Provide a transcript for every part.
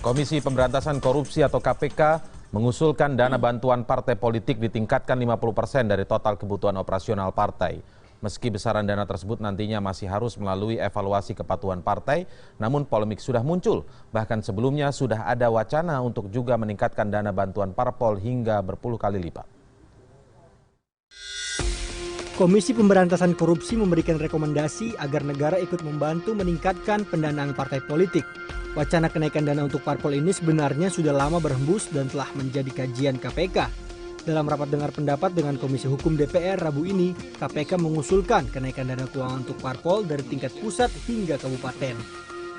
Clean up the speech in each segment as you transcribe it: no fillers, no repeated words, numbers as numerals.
Komisi Pemberantasan Korupsi atau KPK mengusulkan dana bantuan partai politik ditingkatkan 50% dari total kebutuhan operasional partai. Meski besaran dana tersebut nantinya masih harus melalui evaluasi kepatuhan partai, namun polemik sudah muncul. Bahkan sebelumnya sudah ada wacana untuk juga meningkatkan dana bantuan parpol hingga berpuluh kali lipat. Komisi Pemberantasan Korupsi memberikan rekomendasi agar negara ikut membantu meningkatkan pendanaan partai politik. Wacana kenaikan dana untuk parpol ini sebenarnya sudah lama berhembus dan telah menjadi kajian KPK. Dalam rapat dengar pendapat dengan Komisi Hukum DPR Rabu ini, KPK mengusulkan kenaikan dana keuangan untuk parpol dari tingkat pusat hingga kabupaten.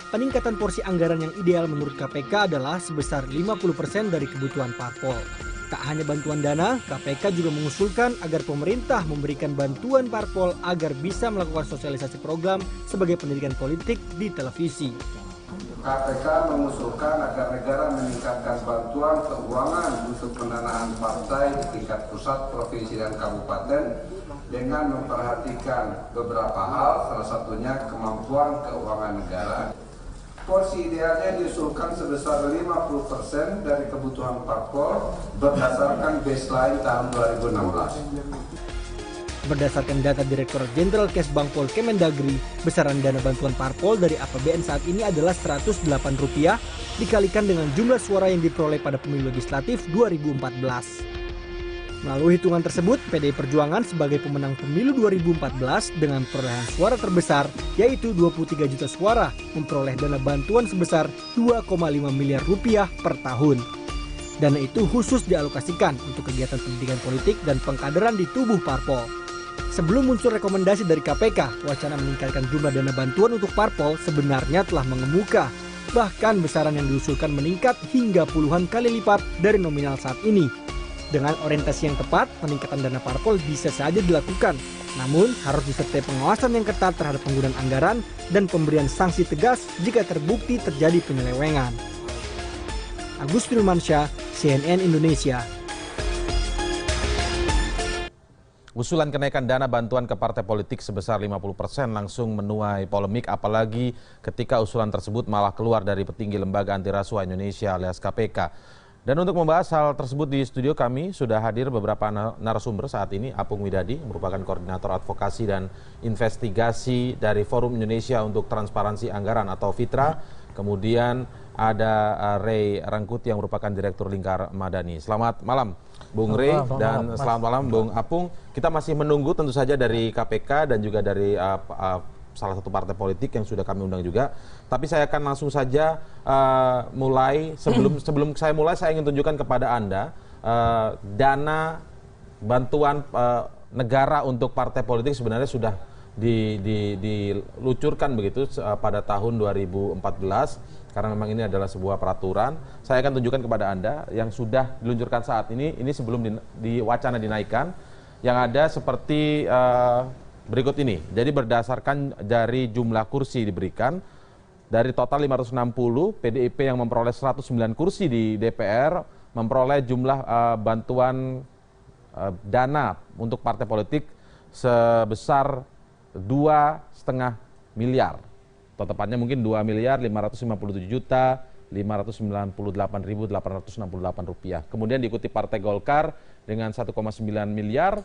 Peningkatan porsi anggaran yang ideal menurut KPK adalah sebesar 50% dari kebutuhan parpol. Tak hanya bantuan dana, KPK juga mengusulkan agar pemerintah memberikan bantuan parpol agar bisa melakukan sosialisasi program sebagai pendidikan politik di televisi. KPK mengusulkan agar negara meningkatkan bantuan keuangan untuk pendanaan partai di tingkat pusat, provinsi, dan kabupaten dengan memperhatikan beberapa hal, salah satunya kemampuan keuangan negara. Porsi idealnya diusulkan sebesar 50% dari kebutuhan parpol berdasarkan baseline tahun 2016. Berdasarkan data Direktorat Jenderal Kesbangpol Kemendagri, besaran dana bantuan parpol dari APBN saat ini adalah Rp108 dikalikan dengan jumlah suara yang diperoleh pada pemilu legislatif 2014. Melalui hitungan tersebut, PDI Perjuangan sebagai pemenang pemilu 2014 dengan perolehan suara terbesar, yaitu 23 juta suara, memperoleh dana bantuan sebesar Rp2,5 miliar per tahun. Dana itu khusus dialokasikan untuk kegiatan pendidikan politik dan pengkaderan di tubuh parpol. Sebelum muncul rekomendasi dari KPK, wacana meningkatkan jumlah dana bantuan untuk parpol sebenarnya telah mengemuka. Bahkan besaran yang diusulkan meningkat hingga puluhan kali lipat dari nominal saat ini. Dengan orientasi yang tepat, peningkatan dana parpol bisa saja dilakukan. Namun, harus disertai pengawasan yang ketat terhadap penggunaan anggaran dan pemberian sanksi tegas jika terbukti terjadi penyelewengan. Agus Firmansyah, CNN Indonesia. Usulan kenaikan dana bantuan ke partai politik sebesar 50% langsung menuai polemik, apalagi ketika usulan tersebut malah keluar dari petinggi Lembaga Antirasuah Indonesia alias KPK. Dan untuk membahas hal tersebut di studio kami sudah hadir beberapa narasumber saat ini. Apung Widadi merupakan Koordinator Advokasi dan Investigasi dari Forum Indonesia untuk Transparansi Anggaran atau FITRA. Kemudian ada Ray Rangkuti yang merupakan Direktur Lingkar Madani. Selamat malam Bung Ray dan selamat malam Bung Apung. Kita masih menunggu tentu saja dari KPK dan juga dari salah satu partai politik yang sudah kami undang juga. Tapi saya akan langsung saja mulai. Sebelum saya mulai, saya ingin tunjukkan kepada Anda dana bantuan negara untuk partai politik sebenarnya sudah diluncurkan begitu pada tahun 2014 karena memang ini adalah sebuah peraturan. Saya akan tunjukkan kepada Anda yang sudah diluncurkan saat ini sebelum wacana dinaikkan, yang ada seperti berikut ini. Jadi berdasarkan dari jumlah kursi diberikan, dari total 560, PDIP yang memperoleh 109 kursi di DPR, memperoleh jumlah bantuan dana untuk partai politik sebesar 2,5 miliar. Atau tepatnya mungkin 2.557.598.868 rupiah. Kemudian diikuti Partai Golkar dengan 1,9 miliar,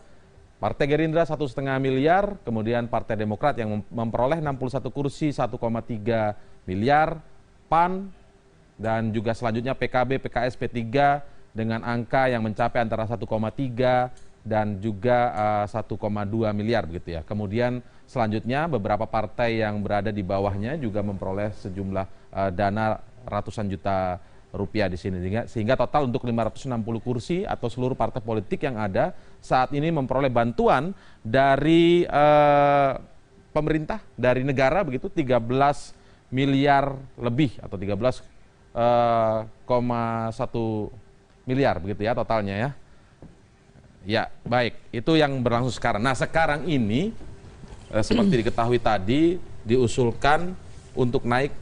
Partai Gerindra 1,5 miliar, kemudian Partai Demokrat yang memperoleh 61 kursi 1,3 miliar, PAN, dan juga selanjutnya PKB, PKS, P3 dengan angka yang mencapai antara 1,3 dan juga 1,2 miliar begitu ya. Kemudian selanjutnya beberapa partai yang berada di bawahnya juga memperoleh sejumlah dana ratusan juta rupiah di sini, sehingga total untuk 560 kursi atau seluruh partai politik yang ada saat ini memperoleh bantuan dari pemerintah, dari negara begitu 13 miliar lebih atau 13,1 miliar begitu ya totalnya ya. Ya, baik. Itu yang berlangsung sekarang. Nah, sekarang ini seperti diketahui tadi diusulkan untuk naik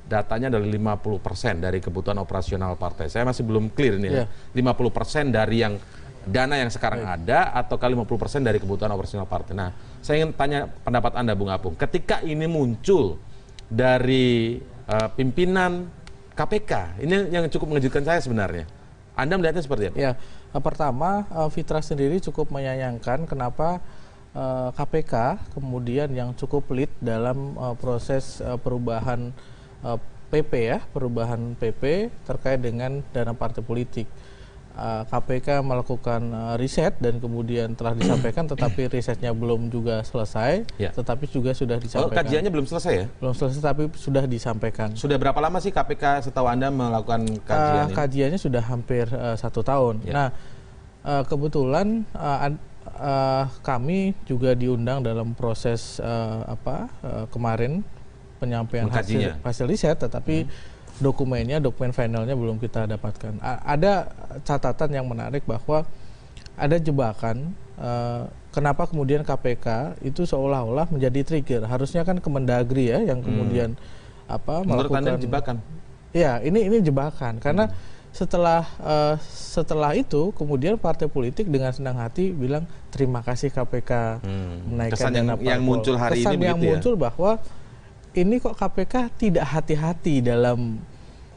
datanya dari 50% dari kebutuhan operasional partai. Saya masih belum clear ini ya. 50% dari yang dana yang sekarang ada ataukah 50% dari kebutuhan operasional partai. Nah, saya ingin tanya pendapat Anda Bung Apung. Ketika ini muncul dari pimpinan KPK. Ini yang cukup mengejutkan saya sebenarnya. Anda melihatnya seperti apa? Ya, pertama Fitra sendiri cukup menyayangkan kenapa KPK kemudian yang cukup lead dalam proses perubahan PP ya, perubahan PP terkait dengan dana partai politik. KPK melakukan riset dan kemudian telah disampaikan, tetapi risetnya belum juga selesai, Ya. tetapi juga sudah disampaikan. Kajiannya belum selesai ya? Belum selesai, tapi sudah disampaikan. Sudah berapa lama sih KPK setahu Anda melakukan kajian ini? Kajiannya sudah hampir 1 tahun. Ya. Nah, kebetulan kami juga diundang dalam proses kemarin penyampaian Mengkajinya. hasil riset, tetapi dokumen finalnya belum kita dapatkan. Ada catatan yang menarik bahwa ada jebakan kenapa kemudian KPK itu seolah-olah menjadi trigger. Harusnya kan Kemendagri ya yang kemudian Menurut melakukan. Anda jebakan? Ya, ini jebakan karena setelah itu kemudian partai politik dengan senang hati bilang terima kasih KPK menaikkan Kesan dana yang parpol. muncul hari Kesan ini yang begitu ya? muncul bahwa ini kok KPK tidak hati-hati dalam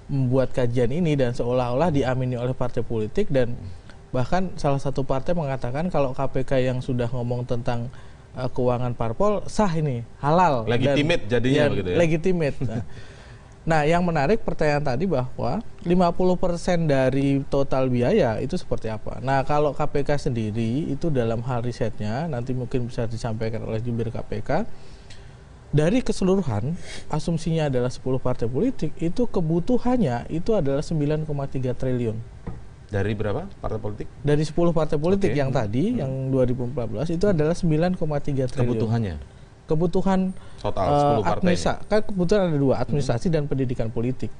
membuat kajian ini dan seolah-olah diamini oleh partai politik, dan bahkan salah satu partai mengatakan kalau KPK yang sudah ngomong tentang keuangan parpol sah ini, halal. Legitimate jadinya begitu ya? Legitimate. Nah, yang menarik pertanyaan tadi bahwa 50% dari total biaya itu seperti apa. Nah, kalau KPK sendiri itu dalam hal risetnya nanti mungkin bisa disampaikan oleh jubir KPK. Dari keseluruhan, asumsinya adalah 10 partai politik, itu kebutuhannya itu adalah 9,3 triliun. Dari berapa partai politik? Dari 10 partai politik Oke. yang tadi, yang 2014, itu adalah 9,3 triliun. Kebutuhannya? Kebutuhan Total 10 partai ini? kan kebutuhan ada 2, administrasi dan pendidikan politik.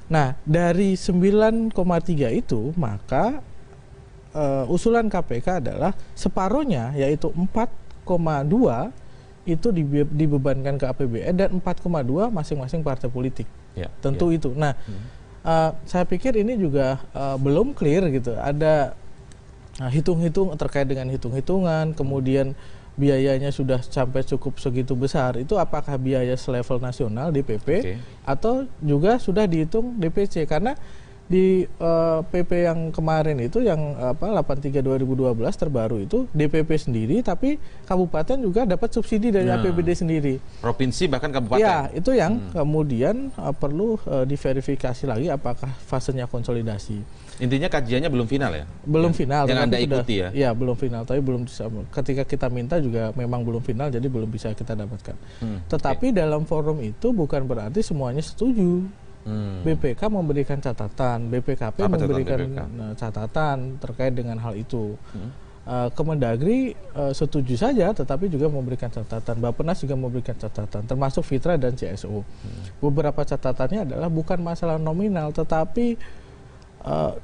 Nah, dari 9,3 itu, maka usulan KPK adalah separohnya, yaitu 4,2 itu dibebankan ke APBN dan 4,2 masing-masing partai politik. Ya, Tentu itu. Nah, saya pikir ini juga belum clear gitu. Ada hitung-hitung terkait dengan hitung-hitungan, kemudian biayanya sudah sampai cukup segitu besar. Itu apakah biaya selevel nasional DPP Oke. atau juga sudah dihitung DPC? Karena di PP yang kemarin itu yang 83 2012 terbaru itu DPP sendiri, tapi kabupaten juga dapat subsidi dari Nah. APBD sendiri. Provinsi bahkan kabupaten? Ya, itu yang kemudian perlu diverifikasi lagi apakah fasenya konsolidasi. Intinya kajiannya belum final ya? Belum final. Yang tetapi Anda ikuti ya? Ya, belum final, tapi belum bisa. Ketika kita minta juga memang belum final, jadi belum bisa kita dapatkan. Tetapi dalam forum itu bukan berarti semuanya setuju. BPK memberikan catatan, BPKP Apa catatan memberikan BPK? catatan terkait dengan hal itu. Kemendagri setuju saja, tetapi juga memberikan catatan. Bappenas juga memberikan catatan, termasuk Fitra dan CSO. Beberapa catatannya adalah bukan masalah nominal, tetapi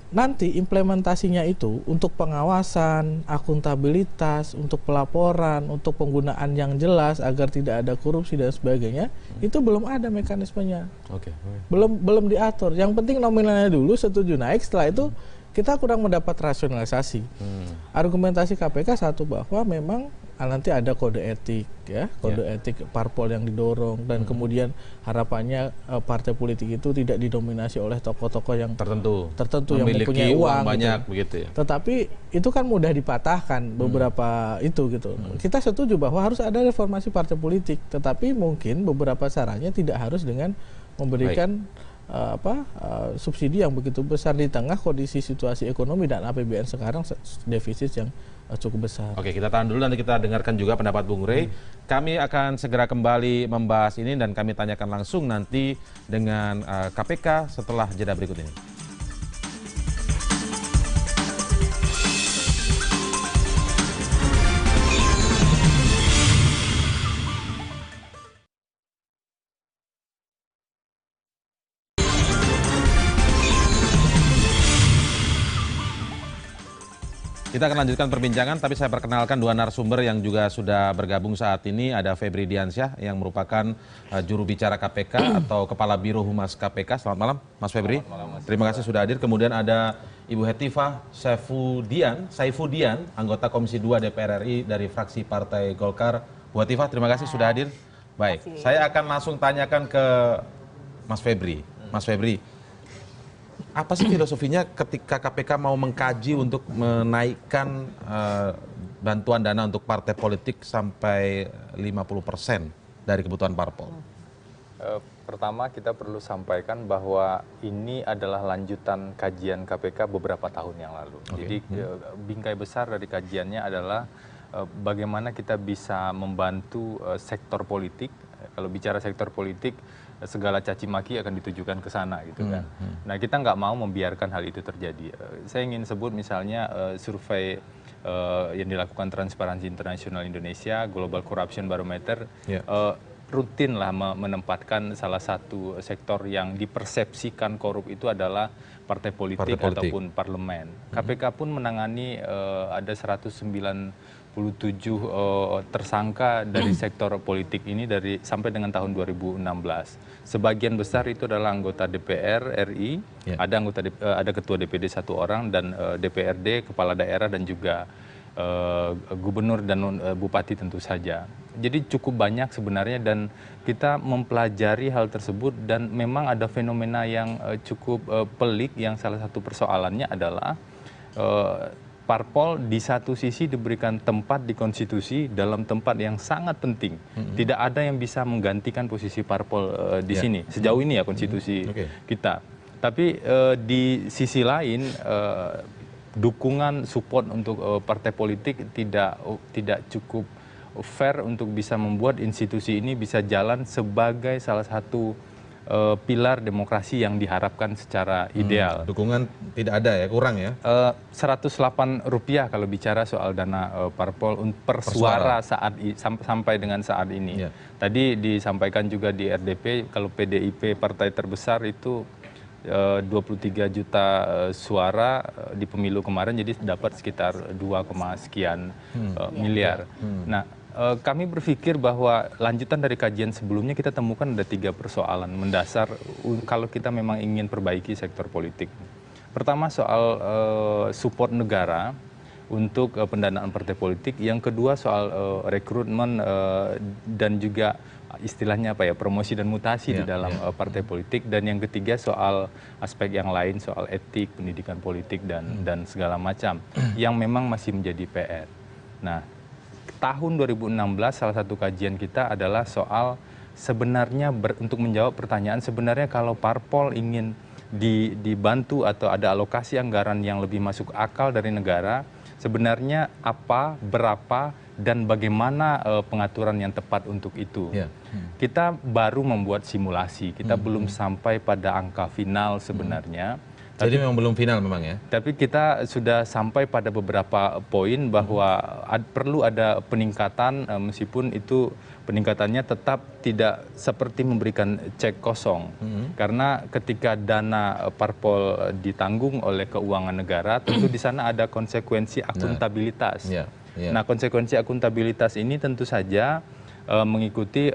nanti implementasinya itu untuk pengawasan, akuntabilitas, untuk pelaporan, untuk penggunaan yang jelas agar tidak ada korupsi dan sebagainya, itu belum ada mekanismenya. Oke. Belum diatur. Yang penting nominalnya dulu setuju naik, setelah itu kita kurang mendapat rasionalisasi. Argumentasi KPK satu bahwa memang nanti ada kode etik ya, kode etik parpol yang didorong, dan kemudian harapannya partai politik itu tidak didominasi oleh tokoh-tokoh yang tertentu yang memiliki mempunyai uang banyak gitu. begitu ya. Tetapi itu kan mudah dipatahkan beberapa itu gitu. Kita setuju bahwa harus ada reformasi partai politik, tetapi mungkin beberapa caranya tidak harus dengan memberikan subsidi yang begitu besar di tengah kondisi situasi ekonomi dan APBN sekarang defisit yang cukup besar. Oke, kita tahan dulu, nanti kita dengarkan juga pendapat Bung Rey. Kami akan segera kembali membahas ini dan kami tanyakan langsung nanti dengan KPK setelah jeda berikut ini. Kita akan lanjutkan perbincangan, tapi saya perkenalkan dua narasumber yang juga sudah bergabung saat ini. Ada Febri Diansyah yang merupakan juru bicara KPK atau Kepala Biro Humas KPK. Selamat malam, Mas Febri. Terima kasih sudah hadir. Kemudian ada Ibu Hetifah Saifudian, anggota Komisi 2 DPR RI dari fraksi Partai Golkar. Bu Hetifah, terima kasih sudah hadir. Baik, saya akan langsung tanyakan ke Mas Febri. Mas Febri, Apa sih filosofinya ketika KPK mau mengkaji untuk menaikkan bantuan dana untuk partai politik sampai 50% dari kebutuhan parpol? Pertama kita perlu sampaikan bahwa ini adalah lanjutan kajian KPK beberapa tahun yang lalu. Jadi bingkai besar dari kajiannya adalah bagaimana kita bisa membantu sektor politik. Kalau bicara sektor politik, segala caci maki akan ditujukan ke sana gitu kan. Nah kita nggak mau membiarkan hal itu terjadi. Saya ingin sebut misalnya survei yang dilakukan Transparansi Internasional Indonesia, Global Corruption Barometer, rutin lah menempatkan salah satu sektor yang dipersepsikan korup itu adalah partai politik ataupun parlemen. KPK pun menangani ada 197 tersangka dari sektor politik ini sampai dengan tahun 2016. Sebagian besar itu adalah anggota DPR RI, ada ketua DPD 1 orang dan DPRD, kepala daerah dan juga gubernur dan bupati tentu saja. Jadi cukup banyak sebenarnya dan kita mempelajari hal tersebut dan memang ada fenomena yang cukup pelik yang salah satu persoalannya adalah parpol di satu sisi diberikan tempat di konstitusi dalam tempat yang sangat penting. Tidak ada yang bisa menggantikan posisi parpol di sini. Sejauh ini ya konstitusi kita. Tapi di sisi lain dukungan support untuk partai politik tidak cukup fair untuk bisa membuat institusi ini bisa jalan sebagai salah satu pilar demokrasi yang diharapkan secara ideal. Dukungan tidak ada ya, kurang ya? Rp108 kalau bicara soal dana parpol per suara sampai dengan saat ini. Tadi disampaikan juga di RDP kalau PDIP partai terbesar itu 23 juta suara di pemilu kemarin, jadi dapat sekitar 2, sekian miliar. Nah, kami berpikir bahwa lanjutan dari kajian sebelumnya kita temukan ada 3 persoalan mendasar kalau kita memang ingin perbaiki sektor politik. Pertama soal support negara untuk pendanaan partai politik. Yang kedua soal rekrutmen dan juga istilahnya promosi dan mutasi di dalam partai politik. Dan yang ketiga soal aspek yang lain, soal etik, pendidikan politik dan segala macam yang memang masih menjadi PR. Nah, tahun 2016 salah satu kajian kita adalah soal sebenarnya untuk menjawab pertanyaan sebenarnya kalau parpol ingin dibantu atau ada alokasi anggaran yang lebih masuk akal dari negara, sebenarnya apa, berapa, dan bagaimana pengaturan yang tepat untuk itu. Kita baru membuat simulasi, kita belum sampai pada angka final sebenarnya. Jadi memang belum final memang ya? Tapi kita sudah sampai pada beberapa poin bahwa perlu ada peningkatan meskipun itu peningkatannya tetap tidak seperti memberikan cek kosong. Karena ketika dana parpol ditanggung oleh keuangan negara, tentu di sana ada konsekuensi akuntabilitas. Nah, konsekuensi akuntabilitas ini tentu saja mengikuti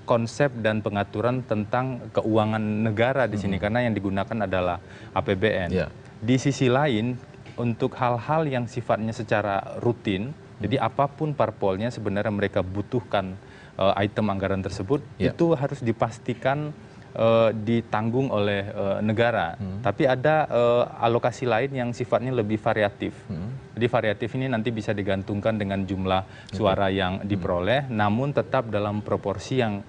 konsep dan pengaturan tentang keuangan negara di sini karena yang digunakan adalah APBN. Di sisi lain, untuk hal-hal yang sifatnya secara rutin, jadi apapun parpolnya sebenarnya mereka butuhkan item anggaran tersebut, itu harus dipastikan ditanggung oleh negara. Tapi ada alokasi lain yang sifatnya lebih variatif. Jadi variatif ini nanti bisa digantungkan dengan jumlah suara yang diperoleh, namun tetap dalam proporsi yang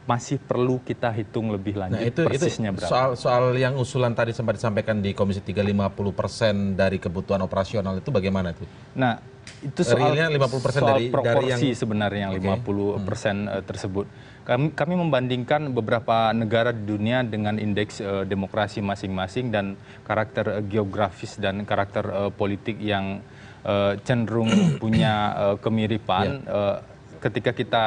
masih perlu kita hitung lebih lanjut. Nah, persisnya berapa. Soal yang usulan tadi sempat disampaikan di Komisi 3 50% dari kebutuhan operasional itu bagaimana itu? Nah, itu soal 50% soal dari proporsi sebenarnya yang 50% tersebut. Kami membandingkan beberapa negara di dunia dengan indeks demokrasi masing-masing dan karakter geografis dan karakter politik yang cenderung punya kemiripan. Ketika kita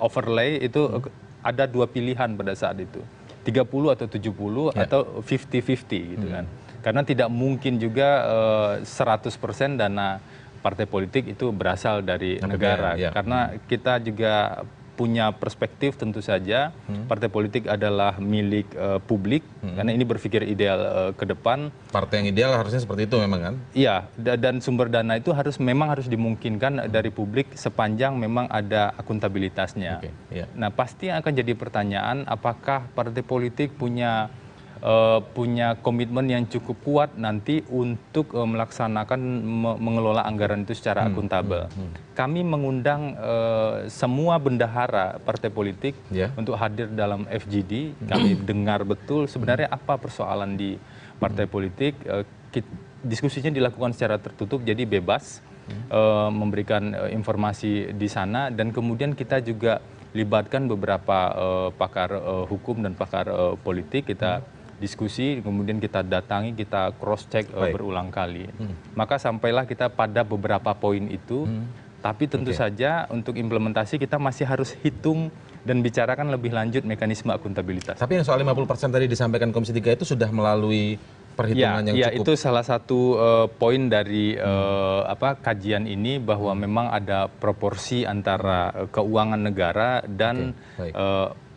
overlay itu ada 2 pilihan pada saat itu. 30 atau 70 atau 50-50 gitu kan. Karena tidak mungkin juga 100% dana partai politik itu berasal dari negara. Karena kita juga punya perspektif tentu saja partai politik adalah milik publik karena ini berpikir ideal ke depan. Partai yang ideal harusnya seperti itu memang kan? Iya, dan sumber dana itu memang harus dimungkinkan dari publik sepanjang memang ada akuntabilitasnya. Nah, pasti akan jadi pertanyaan apakah partai politik punya punya komitmen yang cukup kuat nanti untuk melaksanakan mengelola anggaran itu secara akuntabel. Kami mengundang semua bendahara partai politik untuk hadir dalam FGD. Kami dengar betul sebenarnya apa persoalan di partai politik. Diskusinya dilakukan secara tertutup, jadi bebas memberikan informasi di sana, dan kemudian kita juga libatkan beberapa pakar hukum dan pakar politik. Kita diskusi, kemudian kita datangi, kita cross check berulang kali. Maka sampailah kita pada beberapa poin itu. Tapi tentu saja untuk implementasi kita masih harus hitung dan bicarakan lebih lanjut mekanisme akuntabilitas. Tapi yang soal 50% tadi disampaikan Komisi 3 itu sudah melalui perhitungan yang cukup. Itu salah satu poin dari kajian ini, bahwa memang ada proporsi antara keuangan negara dan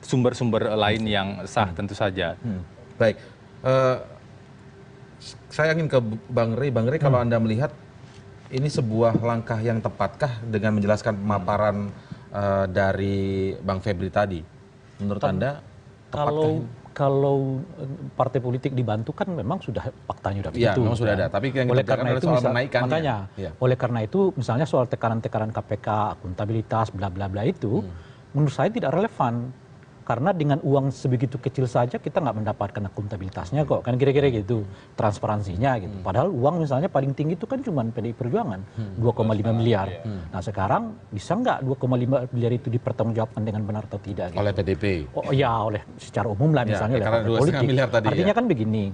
sumber-sumber lain yang sah tentu saja. Baik, saya ingin ke Bang Rey. Bang Rey, kalau Anda melihat ini sebuah langkah yang tepatkah dengan menjelaskan pemaparan dari Bang Febri tadi? Menurut Anda, tepatkah? Kalau partai politik dibantu kan memang sudah faktanya sudah begitu. Iya, memang sudah ada. Tapi yang oleh karena itu soal menaikkannya. Makanya, oleh karena itu misalnya soal tekanan-tekanan KPK, akuntabilitas, bla bla bla itu, menurut saya tidak relevan. Karena dengan uang sebegitu kecil saja kita nggak mendapatkan akuntabilitasnya kok, kan kira-kira gitu, transparansinya gitu. Padahal uang misalnya paling tinggi itu kan cuma PDI Perjuangan, 2,5 miliar. Nah sekarang bisa nggak 2,5 miliar itu dipertanggungjawabkan dengan benar atau tidak? Gitu. Oleh PDP? Oh ya, oleh secara umum lah misalnya oleh partai politik. Miliar tadi, artinya kan begini,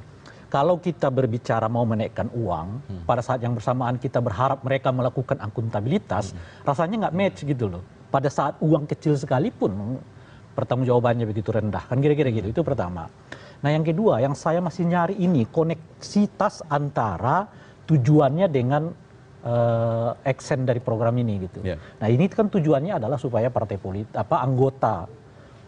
kalau kita berbicara mau menaikkan uang, pada saat yang bersamaan kita berharap mereka melakukan akuntabilitas, rasanya nggak match gitu loh. Pada saat uang kecil sekalipun, pertanggungjawabannya begitu rendah, kan kira-kira gitu. Itu pertama. Nah yang kedua, yang saya masih nyari ini koneksitas antara tujuannya dengan action dari program ini gitu. Nah ini kan tujuannya adalah supaya partai politik, anggota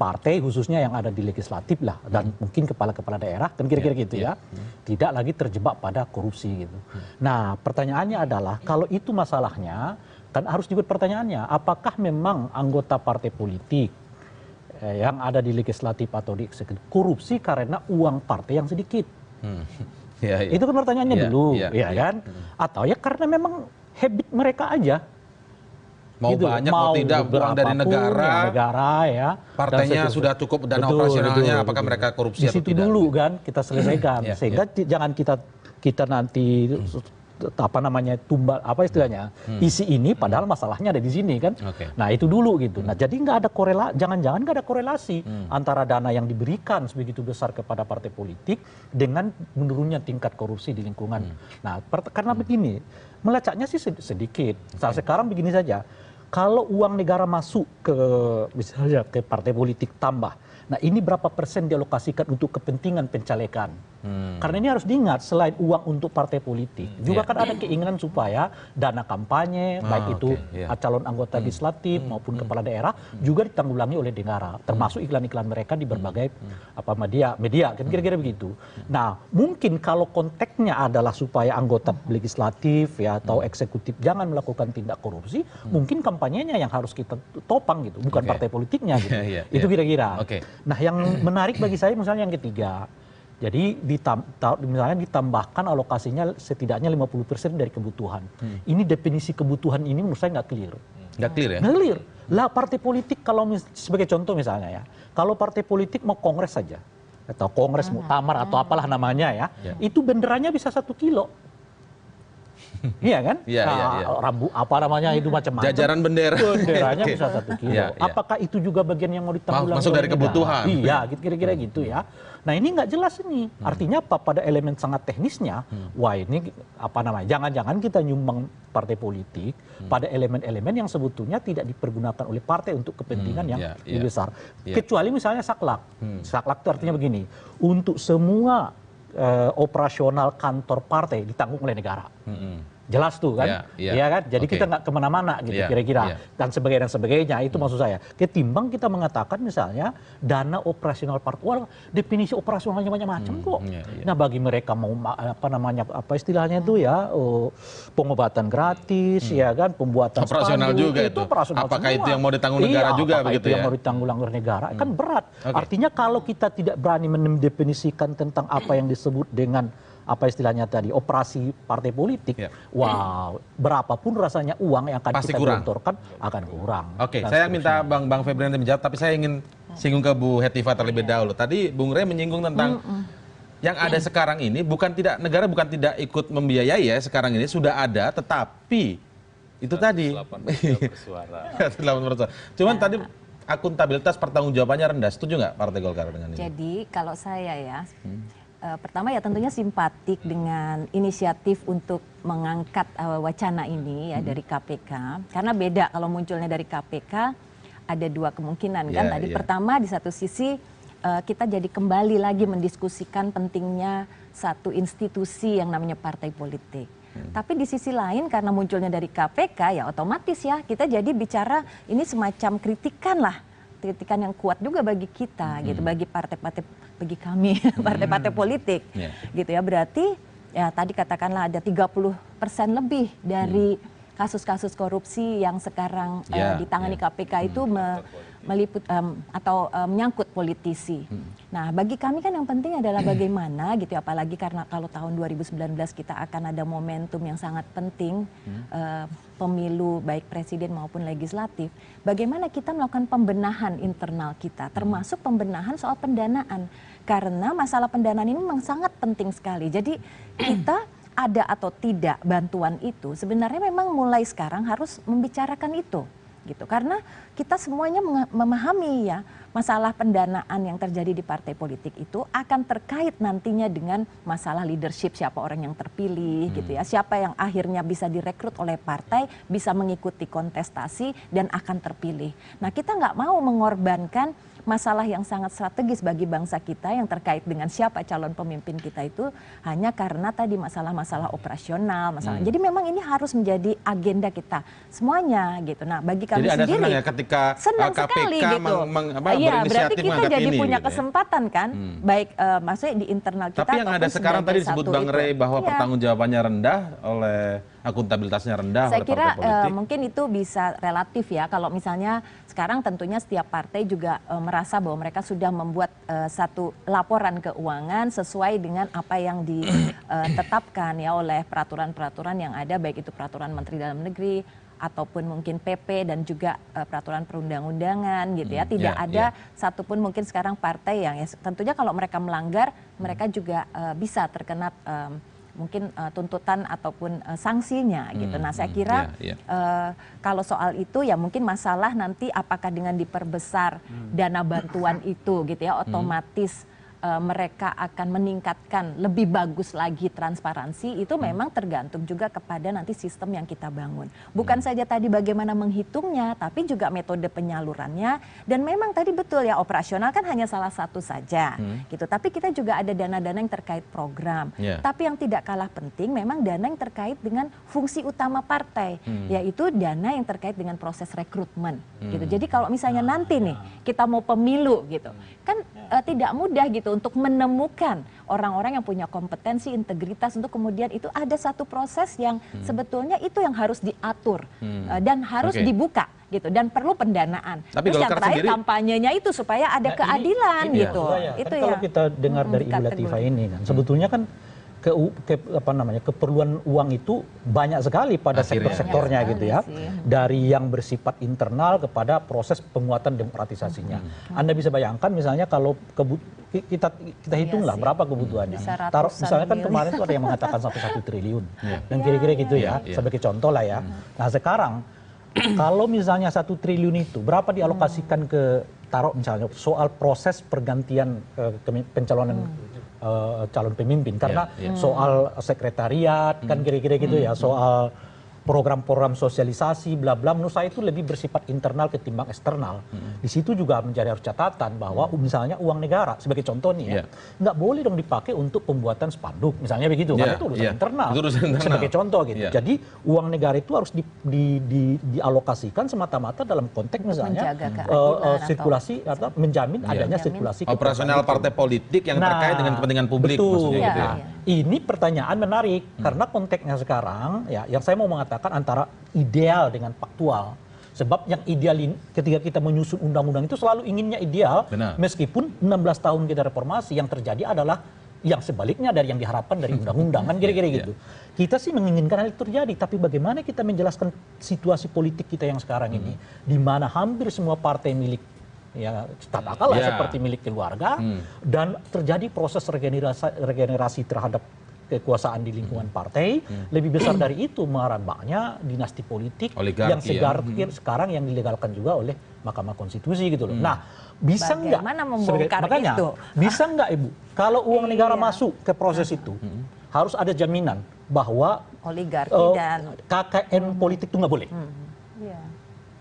partai khususnya yang ada di legislatif lah, dan mungkin kepala-kepala daerah, kan kira-kira gitu ya, tidak lagi terjebak pada korupsi gitu. Nah pertanyaannya adalah, kalau itu masalahnya, kan harus juga pertanyaannya, apakah memang anggota partai politik yang ada di legislatif atau di eksekutif korupsi karena uang partai yang sedikit? Itu kan pertanyaannya dulu, kan? Atau ya karena memang habit mereka aja. Mau gitu, banyak mau tidak uang dari negara ya. Partainya sudah cukup dana operasionalnya, apakah mereka korupsi atau tidak? Di situ dulu kan kita selesaikan, sehingga jangan kita nanti tumbal istilahnya isi ini padahal masalahnya ada di sini kan. Nah itu dulu gitu. Nah jadi nggak ada korelasi, jangan-jangan nggak ada korelasi antara dana yang diberikan sebegitu besar kepada partai politik dengan menurunnya tingkat korupsi di lingkungan. Nah karena begini, melacaknya sih sedikit. Saat sekarang begini saja, kalau uang negara masuk ke misalnya ke partai politik tambah, nah ini berapa persen dialokasikan untuk kepentingan pencalekan? Karena ini harus diingat, selain uang untuk partai politik, juga kan ada keinginan supaya dana kampanye, baik itu calon anggota legislatif maupun kepala daerah, juga ditanggulangi oleh negara, termasuk iklan-iklan mereka di berbagai media, kan kira-kira begitu. Nah, mungkin kalau konteksnya adalah supaya anggota legislatif ya atau eksekutif jangan melakukan tindak korupsi, mungkin kampanyenya yang harus kita topang gitu, bukan partai politiknya gitu. Itu kira-kira. Nah, yang menarik bagi saya misalnya yang ketiga. Jadi misalnya ditambahkan alokasinya setidaknya 50% dari kebutuhan. Ini definisi kebutuhan ini menurut saya nggak clear. Nggak clear ya? Nggak clear. Lah partai politik kalau sebagai contoh misalnya ya, kalau partai politik mau kongres saja, atau kongres muktamar atau apalah namanya ya, itu benderanya bisa 1 kilo. Iya kan? Rambu apa namanya itu macam-macam. Jajaran bendera. Benderanya bisa 1 kilo. Apakah itu juga bagian yang mau ditanggulangi? Masuk dari kebutuhan. Iya, kira-kira gitu ya. Nah ini nggak jelas ini. Artinya apa? Pada elemen sangat teknisnya, wah ini apa namanya? Jangan-jangan kita nyumbang partai politik pada elemen-elemen yang sebetulnya tidak dipergunakan oleh partai untuk kepentingan yang lebih besar. Kecuali misalnya saklak. Saklak itu artinya begini. Untuk semua operasional kantor partai ditanggung oleh negara. jelas tuh kan, ya kan. Jadi kita nggak kemana-mana gitu kira-kira dan sebagainya itu maksud saya. Ketimbang kita mengatakan misalnya dana operasional parpol, definisi operasionalnya macam-macam kok. Nah bagi mereka mau apa istilahnya itu ya pengobatan gratis, ya kan, pembuatan operasional spanduk, juga itu. operasional Apakah semua. itu yang mau ditanggung negara juga apakah begitu itu yang mau ditanggung oleh negara kan berat. Artinya kalau kita tidak berani mendefinisikan tentang apa yang disebut dengan apa istilahnya tadi operasi partai politik, wow, berapapun rasanya uang yang akan pasti kita kurang. gelontorkan akan kurang. Oke, saya minta Bang Febrian menjawab, tapi saya ingin singgung ke Bu Hetiva terlebih dahulu. Tadi Bung Rey menyinggung tentang yang ada sekarang ini negara bukan tidak ikut membiayai ya, sekarang ini sudah ada, tetapi itu tadi. Cuman tadi akuntabilitas pertanggungjawabannya rendah. Setuju nggak Partai Golkar dengan ini? Jadi kalau saya ya, pertama ya tentunya simpatik dengan inisiatif untuk mengangkat wacana ini ya dari KPK. Karena beda kalau munculnya dari KPK ada dua kemungkinan kan. Tadi pertama di satu sisi kita jadi kembali lagi mendiskusikan pentingnya satu institusi yang namanya partai politik. Tapi di sisi lain karena munculnya dari KPK ya otomatis ya kita jadi bicara ini semacam kritikan yang kuat juga bagi kita gitu, bagi partai-partai, bagi kami partai-partai politik gitu ya. Berarti ya tadi katakanlah ada 30% lebih dari kasus-kasus korupsi yang sekarang ditangani KPK itu meliput atau menyangkut politisi. Nah, bagi kami kan yang penting adalah bagaimana gitu, apalagi karena kalau tahun 2019 kita akan ada momentum yang sangat penting, pemilu baik presiden maupun legislatif. Bagaimana kita melakukan pembenahan internal kita, termasuk pembenahan soal pendanaan. Karena masalah pendanaan ini memang sangat penting sekali. Jadi kita ada atau tidak bantuan itu sebenarnya memang mulai sekarang harus membicarakan itu gitu, karena kita semuanya memahami ya masalah pendanaan yang terjadi di partai politik itu akan terkait nantinya dengan masalah leadership, siapa orang yang terpilih gitu ya, siapa yang akhirnya bisa direkrut oleh partai, bisa mengikuti kontestasi dan akan terpilih. Nah kita nggak mau mengorbankan masalah yang sangat strategis bagi bangsa kita yang terkait dengan siapa calon pemimpin kita itu hanya karena tadi masalah-masalah operasional, Jadi memang ini harus menjadi agenda kita semuanya gitu. Nah, bagi kami jadi sendiri senang ya ketika senang KPK sekali gitu. Iya, berarti kita jadi punya kesempatan kan, baik maksudnya di internal kita. Tapi yang ada sekarang tadi disebut Bang Rey bahwa pertanggungjawabannya rendah oleh akuntabilitasnya rendah saya oleh kira partai politik. mungkin itu bisa relatif ya. Kalau misalnya sekarang tentunya setiap partai juga merasa bahwa mereka sudah membuat satu laporan keuangan sesuai dengan apa yang ditetapkan ya oleh peraturan-peraturan yang ada, baik itu peraturan Menteri Dalam Negeri ataupun mungkin PP dan juga peraturan perundang-undangan gitu ya. Tidak ada satupun mungkin sekarang partai yang ya tentunya kalau mereka melanggar mereka juga bisa terkena mungkin tuntutan ataupun sanksinya gitu. Nah saya kira kalau soal itu ya mungkin masalah nanti apakah dengan diperbesar dana bantuan itu gitu ya otomatis mereka akan meningkatkan lebih bagus lagi transparansi, itu memang tergantung juga kepada nanti sistem yang kita bangun. Bukan saja tadi bagaimana menghitungnya, tapi juga metode penyalurannya. Dan memang tadi betul ya operasional kan hanya salah satu saja gitu. Tapi kita juga ada dana-dana yang terkait program. Tapi yang tidak kalah penting memang dana yang terkait dengan fungsi utama partai, yaitu dana yang terkait dengan proses rekrutmen gitu. Jadi kalau misalnya nanti nih kita mau pemilu gitu, kan tidak mudah gitu untuk menemukan orang-orang yang punya kompetensi, integritas untuk kemudian itu ada satu proses yang sebetulnya itu yang harus diatur dan harus dibuka gitu dan perlu pendanaan. Tapi terus yang terakhir sendiri, kampanyenya itu supaya ada keadilan ini gitu. Itu kan kalau kita dengar dari Ibu Latifah ini kan sebetulnya kan keperluan uang itu banyak sekali pada sektor-sektornya gitu ya. Dari yang bersifat internal kepada proses penguatan demokratisasinya. Anda bisa bayangkan misalnya kalau kita hitunglah berapa kebutuhannya. Taruh misalnya kan kemarin itu ada yang mengatakan sampai 1 triliun. Dan kira-kira gitu ya, sebagai contoh lah ya. Nah sekarang kalau misalnya 1 triliun itu berapa dialokasikan ke taruh misalnya soal proses pergantian pencalonan calon pemimpin karena soal sekretariat kan kira-kira gitu ya, soal program-program sosialisasi bla bla menurut saya itu lebih bersifat internal ketimbang eksternal. Di situ juga menjadi harus catatan bahwa misalnya uang negara sebagai contoh nih ya, nggak boleh dong dipakai untuk pembuatan spanduk misalnya begitu, karena itu urusan internal. Itu urusan internal. Sebagai contoh gitu. Jadi uang negara itu harus dialokasikan semata-mata dalam konteks misalnya menjaga keadilan sirkulasi atau menjamin adanya sirkulasi operasional partai politik yang terkait dengan kepentingan publik betul. maksudnya gitu ya. Ini pertanyaan menarik karena konteksnya sekarang ya yang saya mau mengatakan antara ideal dengan faktual. Sebab yang ideal ini ketika kita menyusun undang-undang itu selalu inginnya ideal. Benar. Meskipun 16 tahun kita reformasi yang terjadi adalah yang sebaliknya dari yang diharapkan dari undang-undang kan kira-kira gitu. Kita sih menginginkan hal itu terjadi, tapi bagaimana kita menjelaskan situasi politik kita yang sekarang ini di mana hampir semua partai milik ya katakanlah seperti milik keluarga dan terjadi proses regenerasi terhadap kekuasaan di lingkungan partai, lebih besar dari itu merebaknya dinasti politik oligarki yang sekarang yang dilegalkan juga oleh Mahkamah Konstitusi gitu loh. Nah, bisa nggak? Makanya itu? Bisa nggak Ibu? Kalau uang negara masuk ke proses itu, harus ada jaminan bahwa oligarki dan KKN politik itu nggak boleh.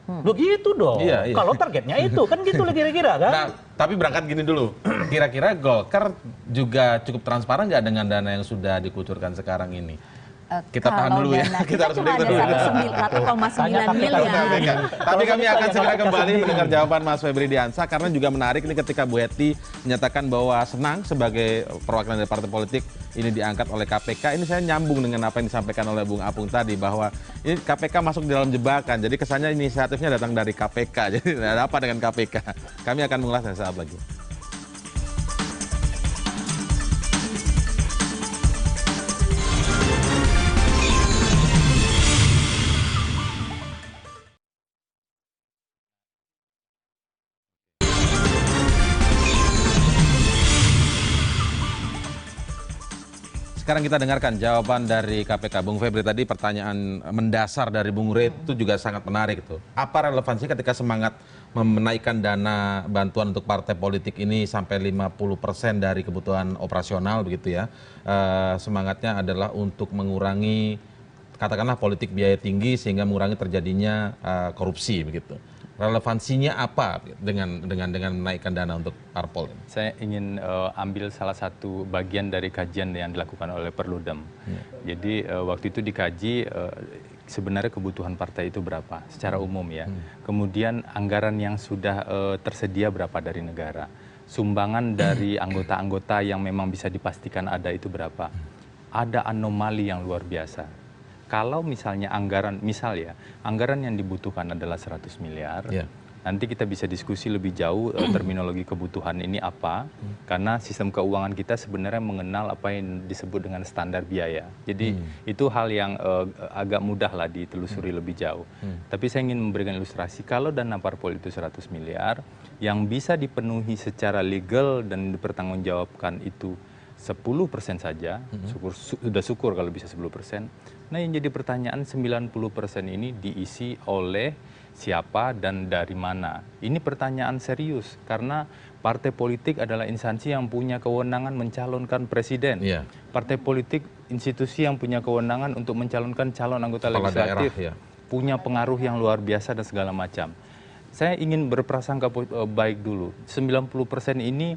Begitu dong. Kalau targetnya itu kan gitu lah kira-kira kan. Nah, tapi berangkat gini dulu. Kira-kira Golkar juga cukup transparan nggak dengan dana yang sudah dikucurkan sekarang ini? Kita tahan dulu ya. Kita cuma ada 1,9 miliar. Tapi kami akan segera kembali mendengar jawaban Mas Febri Diansah karena juga menarik ini ketika Bu Hetty menyatakan bahwa senang sebagai perwakilan dari partai politik ini diangkat oleh KPK. Ini saya nyambung dengan apa yang disampaikan oleh Bung Apung tadi bahwa ini KPK masuk di dalam jebakan. Jadi kesannya inisiatifnya datang dari KPK. Jadi ada apa dengan KPK? Kami akan mengulasnya saat lagi. Sekarang kita dengarkan jawaban dari KPK. Bung Febri, tadi pertanyaan mendasar dari Bung Rey itu juga sangat menarik tuh. Apa relevansi ketika semangat menaikkan dana bantuan untuk partai politik ini sampai 50% dari kebutuhan operasional begitu ya. Semangatnya adalah untuk mengurangi katakanlah politik biaya tinggi sehingga mengurangi terjadinya korupsi begitu. Relevansinya apa dengan menaikkan dana untuk parpol? Saya ingin ambil salah satu bagian dari kajian yang dilakukan oleh Perludem. Jadi waktu itu dikaji sebenarnya kebutuhan partai itu berapa secara umum ya. Kemudian anggaran yang sudah tersedia berapa dari negara. Sumbangan dari anggota-anggota yang memang bisa dipastikan ada itu berapa. Ada anomali yang luar biasa. Kalau misalnya anggaran yang dibutuhkan adalah 100 miliar, nanti kita bisa diskusi lebih jauh terminologi kebutuhan ini apa, karena sistem keuangan kita sebenarnya mengenal apa yang disebut dengan standar biaya. Jadi itu hal yang agak mudah lah ditelusuri lebih jauh. Tapi saya ingin memberikan ilustrasi, kalau dana parpol itu 100 miliar, yang bisa dipenuhi secara legal dan dipertanggungjawabkan itu 10% saja, sudah syukur kalau bisa 10%. Nah yang jadi pertanyaan 90% ini diisi oleh siapa dan dari mana? Ini pertanyaan serius karena partai politik adalah instansi yang punya kewenangan mencalonkan presiden. Partai politik institusi yang punya kewenangan untuk mencalonkan calon anggota legislatif, punya pengaruh yang luar biasa dan segala macam. Saya ingin berprasangka baik dulu. 90% ini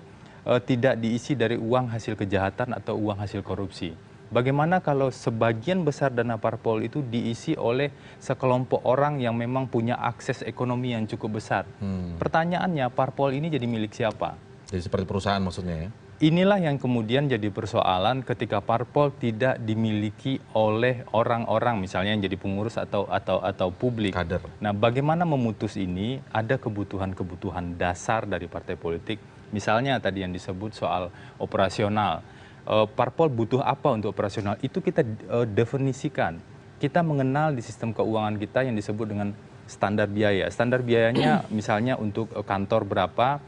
tidak diisi dari uang hasil kejahatan atau uang hasil korupsi. Bagaimana kalau sebagian besar dana parpol itu diisi oleh sekelompok orang yang memang punya akses ekonomi yang cukup besar? Pertanyaannya, parpol ini jadi milik siapa? Jadi seperti perusahaan maksudnya ya? Inilah yang kemudian jadi persoalan ketika parpol tidak dimiliki oleh orang-orang misalnya yang jadi pengurus atau publik. Kader. Nah, bagaimana memutus ini? Ada kebutuhan-kebutuhan dasar dari partai politik. Misalnya tadi yang disebut soal operasional. Parpol butuh apa untuk operasional? Itu kita definisikan. Kita mengenal di sistem keuangan kita yang disebut dengan standar biaya. Standar biayanya misalnya untuk kantor berapa,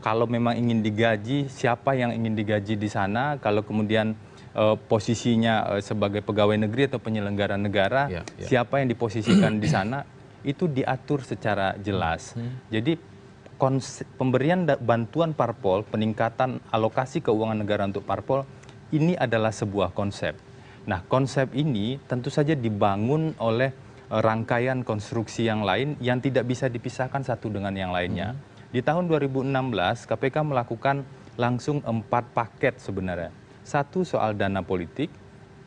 kalau memang ingin digaji, siapa yang ingin digaji di sana, kalau kemudian posisinya sebagai pegawai negeri atau penyelenggara negara, siapa yang diposisikan di sana, itu diatur secara jelas. Jadi pemberian bantuan parpol, peningkatan alokasi keuangan negara untuk parpol, ini adalah sebuah konsep. Nah, konsep ini tentu saja dibangun oleh rangkaian konstruksi yang lain yang tidak bisa dipisahkan satu dengan yang lainnya. Di tahun 2016, KPK melakukan langsung 4 paket sebenarnya. Satu soal dana politik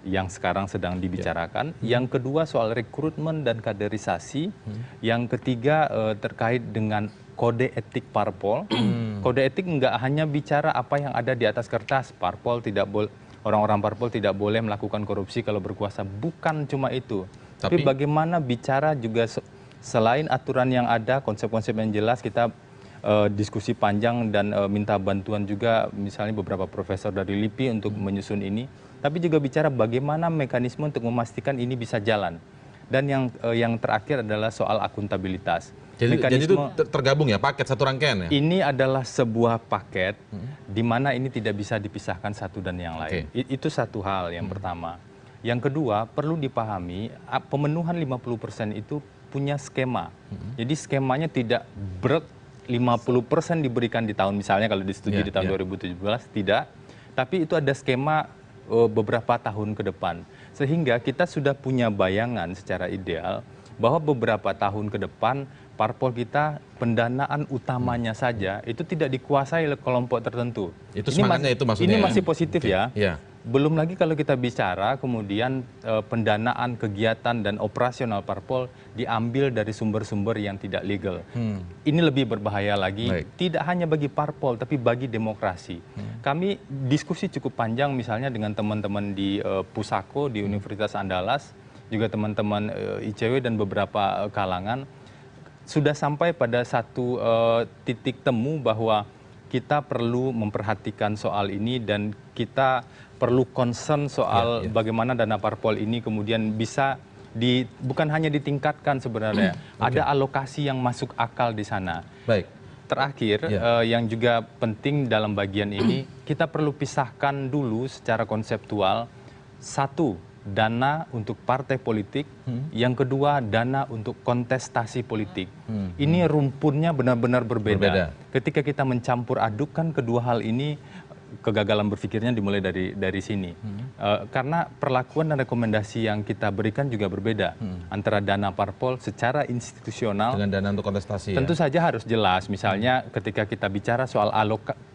yang sekarang sedang dibicarakan. Yang kedua soal rekrutmen dan kaderisasi. Yang ketiga terkait dengan kode etik parpol. Kode etik nggak hanya bicara apa yang ada di atas kertas. Parpol tidak boleh, orang-orang parpol tidak boleh melakukan korupsi kalau berkuasa. Bukan cuma itu. Tapi bagaimana bicara juga selain aturan yang ada, konsep-konsep yang jelas, kita diskusi panjang dan minta bantuan juga misalnya beberapa profesor dari LIPI untuk menyusun ini. Tapi juga bicara bagaimana mekanisme untuk memastikan ini bisa jalan. Dan yang terakhir adalah soal akuntabilitas. Jadi itu tergabung ya, paket satu rangkaian ya? Ini adalah sebuah paket di mana ini tidak bisa dipisahkan satu dan yang lain. Itu satu hal yang pertama. Yang kedua, perlu dipahami pemenuhan 50% itu punya skema. Jadi skemanya tidak 50% diberikan di tahun, misalnya kalau disetujui di tahun 2017, tidak. Tapi itu ada skema beberapa tahun ke depan. Sehingga kita sudah punya bayangan secara ideal bahwa beberapa tahun ke depan parpol kita pendanaan utamanya saja itu tidak dikuasai oleh kelompok tertentu. Itu semangatnya itu maksudnya. Ini masih positif ya. Ya. Belum lagi kalau kita bicara kemudian pendanaan kegiatan dan operasional parpol diambil dari sumber-sumber yang tidak legal. Ini lebih berbahaya lagi, tidak hanya bagi parpol tapi bagi demokrasi. Kami diskusi cukup panjang misalnya dengan teman-teman di Pusako, di Universitas Andalas, juga teman-teman ICW dan beberapa kalangan, sudah sampai pada satu titik temu bahwa kita perlu memperhatikan soal ini dan kita perlu concern soal bagaimana dana parpol ini kemudian bisa bukan hanya ditingkatkan sebenarnya, ada alokasi yang masuk akal di sana. Baik. Terakhir, yang juga penting dalam bagian ini, kita perlu pisahkan dulu secara konseptual, satu, dana untuk partai politik, yang kedua dana untuk kontestasi politik. Ini rumpunnya benar-benar berbeda. Ketika kita mencampur adukkan kedua hal ini, kegagalan berpikirnya dimulai dari sini. Karena perlakuan dan rekomendasi yang kita berikan juga berbeda antara dana parpol secara institusional dengan dana untuk kontestasi. Tentu saja harus jelas. Misalnya ketika kita bicara soal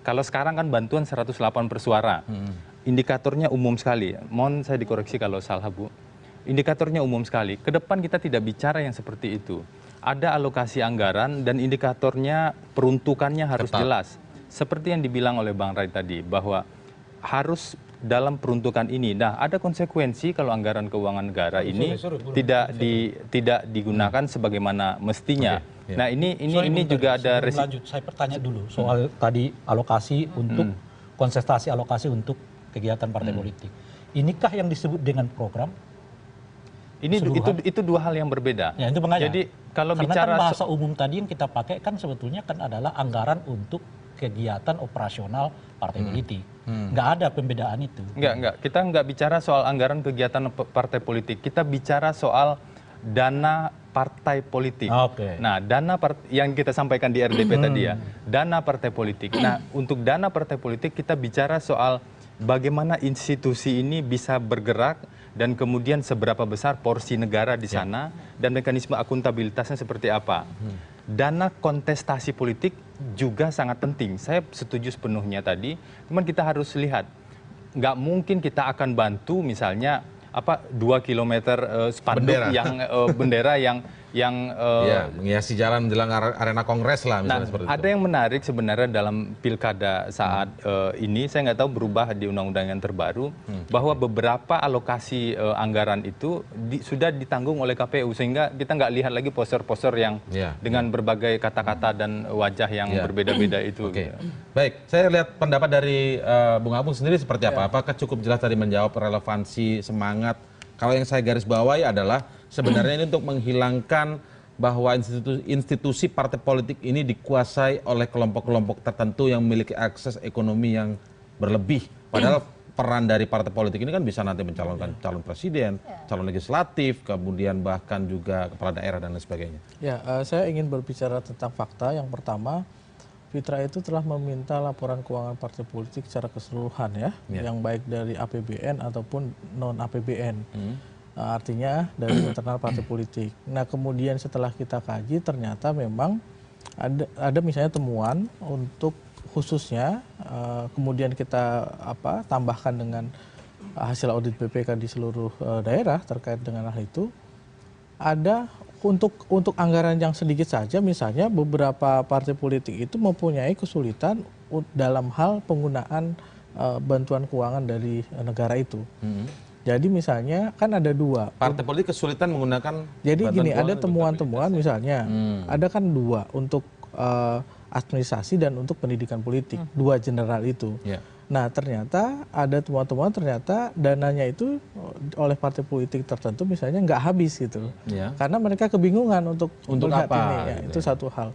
kalau sekarang kan bantuan 108 per suara. Indikatornya umum sekali. Mohon saya dikoreksi kalau salah, Bu. Indikatornya umum sekali. Ke depan kita tidak bicara yang seperti itu. Ada alokasi anggaran dan indikatornya peruntukannya harus jelas. Seperti yang dibilang oleh Bang Ray tadi, bahwa harus dalam peruntukan ini. Nah, ada konsekuensi kalau anggaran keuangan negara ini tidak digunakan sebagaimana mestinya. Nah, ini juga ada lanjut. Saya bertanya dulu soal tadi alokasi untuk kontestasi alokasi untuk kegiatan partai politik. Inikah yang disebut dengan program? Itu dua hal yang berbeda. Ya, itu makanya. Jadi kalau karena bicara kan bahasa umum tadi yang kita pakai kan sebetulnya kan adalah anggaran untuk kegiatan operasional partai politik. Nggak ada pembedaan itu. Enggak. Kita nggak bicara soal anggaran kegiatan partai politik. Kita bicara soal dana partai politik. Nah, yang kita sampaikan di RDP tadi ya, dana partai politik. Nah, untuk dana partai politik kita bicara soal bagaimana institusi ini bisa bergerak dan kemudian seberapa besar porsi negara di sana dan mekanisme akuntabilitasnya seperti apa. Dana kontestasi politik juga sangat penting. Saya setuju sepenuhnya tadi, cuman kita harus lihat, nggak mungkin kita akan bantu misalnya 2 kilometer spanduk bendera yang menghiasi jalan menjelang arena kongres lah misalnya seperti itu. Ada yang menarik sebenarnya dalam pilkada saat ini, saya nggak tahu berubah di undang-undang yang terbaru, bahwa beberapa alokasi anggaran itu sudah ditanggung oleh KPU, sehingga kita nggak lihat lagi poster-poster yang dengan berbagai kata-kata dan wajah yang berbeda-beda itu. Baik, saya lihat pendapat dari Bung Apung sendiri seperti apa? Apakah cukup jelas tadi menjawab relevansi semangat? Kalau yang saya garis bawahi adalah sebenarnya ini untuk menghilangkan bahwa institusi partai politik ini dikuasai oleh kelompok-kelompok tertentu yang memiliki akses ekonomi yang berlebih. Padahal peran dari partai politik ini kan bisa nanti mencalonkan calon presiden, calon legislatif, kemudian bahkan juga kepala daerah dan lain sebagainya. Ya, saya ingin berbicara tentang fakta. Yang pertama, Fitra itu telah meminta laporan keuangan partai politik secara keseluruhan ya, yang baik dari APBN ataupun non APBN. Artinya dari internal partai politik. Nah kemudian setelah kita kaji ternyata memang ada misalnya temuan untuk khususnya kemudian kita tambahkan dengan hasil audit BPK di seluruh daerah terkait dengan hal itu. Ada untuk anggaran yang sedikit saja, misalnya beberapa partai politik itu mempunyai kesulitan dalam hal penggunaan bantuan keuangan dari negara itu. Jadi misalnya kan ada dua. Partai politik kesulitan menggunakan. Jadi gini, ada temuan-temuan misalnya, ada kan dua untuk administrasi dan untuk pendidikan politik, dua general itu. Nah ternyata ada temuan-temuan ternyata dananya itu oleh partai politik tertentu misalnya nggak habis gitu, karena mereka kebingungan untuk melihat apa, ini. gitu Itu satu hal.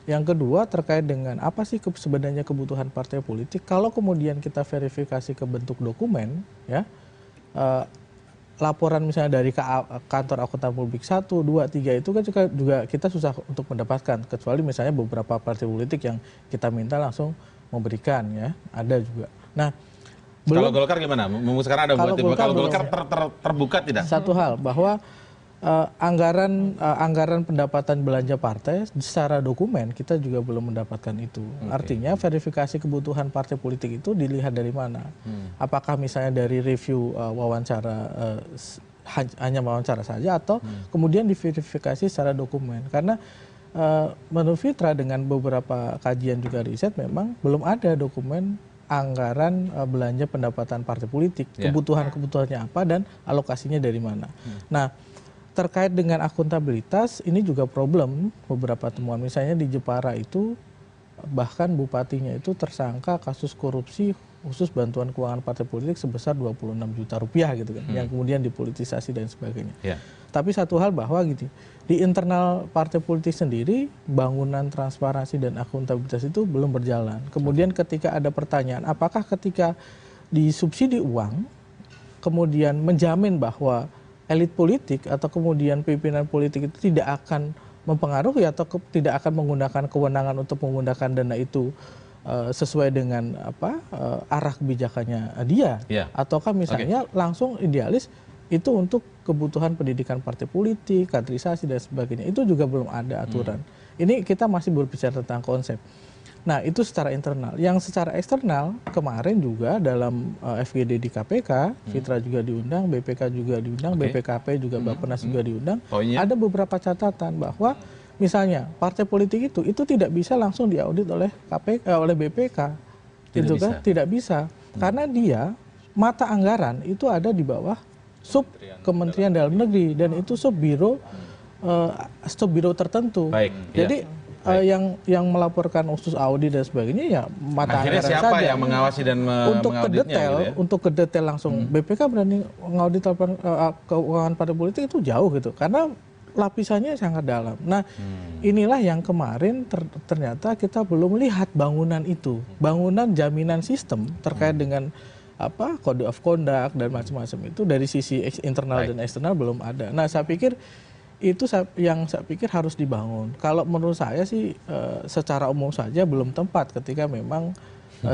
Yang kedua terkait dengan apa sih sebenarnya kebutuhan partai politik. Kalau kemudian kita verifikasi ke bentuk dokumen, ya laporan misalnya dari kantor akuntan publik 1, 2, 3 itu kan juga kita susah untuk mendapatkan, kecuali misalnya beberapa partai politik yang kita minta langsung memberikan ya, ada juga. Nah, kalau Golkar gimana? Sekarang ada kalau Golkar terbuka tidak? Satu hal bahwa anggaran pendapatan belanja partai secara dokumen kita juga belum mendapatkan itu. Artinya verifikasi kebutuhan partai politik itu dilihat dari mana? Apakah misalnya dari review wawancara hanya wawancara saja atau kemudian diverifikasi secara dokumen? Karena menurut Fitra dengan beberapa kajian juga riset memang belum ada dokumen anggaran belanja pendapatan partai politik, kebutuhannya apa dan alokasinya dari mana. Nah, terkait dengan akuntabilitas ini juga problem beberapa temuan. Misalnya di Jepara itu bahkan bupatinya itu tersangka kasus korupsi khusus bantuan keuangan partai politik sebesar 26 juta rupiah gitu kan, yang kemudian dipolitisasi dan sebagainya. Tapi satu hal bahwa gitu, di internal partai politik sendiri bangunan transparansi dan akuntabilitas itu belum berjalan. Kemudian ketika ada pertanyaan, apakah ketika disubsidi uang kemudian menjamin bahwa elit politik atau kemudian pimpinan politik itu tidak akan mempengaruhi atau tidak akan menggunakan kewenangan untuk menggunakan dana itu sesuai dengan arah kebijakannya dia, ataukah misalnya langsung idealis itu untuk kebutuhan pendidikan partai politik, kaderisasi dan sebagainya, itu juga belum ada aturan. Ini kita masih berbicara tentang konsep. Nah itu secara internal. Yang secara eksternal kemarin juga dalam FGD di KPK, Fitra juga diundang, BPK juga diundang, BPKP juga Bappenas juga diundang. Ada beberapa catatan bahwa misalnya partai politik itu tidak bisa langsung diaudit oleh oleh BPK, gitu kan? Tidak bisa, karena dia mata anggaran itu ada di bawah sub Kementerian Dalam Negeri dan itu sub biro tertentu. Jadi yang melaporkan usus audit dan sebagainya ya mata anggaran saja. Siapa yang mengawasi dan mengauditnya? Untuk ke detail langsung BPK berani mengaudit keuangan partai politik itu jauh gitu, karena lapisannya sangat dalam. Nah inilah yang kemarin ternyata kita belum melihat bangunan itu, bangunan jaminan sistem terkait dengan kode of conduct dan macam-macam itu dari sisi internal dan eksternal belum ada. Nah saya pikir itu yang saya pikir harus dibangun. Kalau menurut saya sih secara umum saja belum tepat ketika memang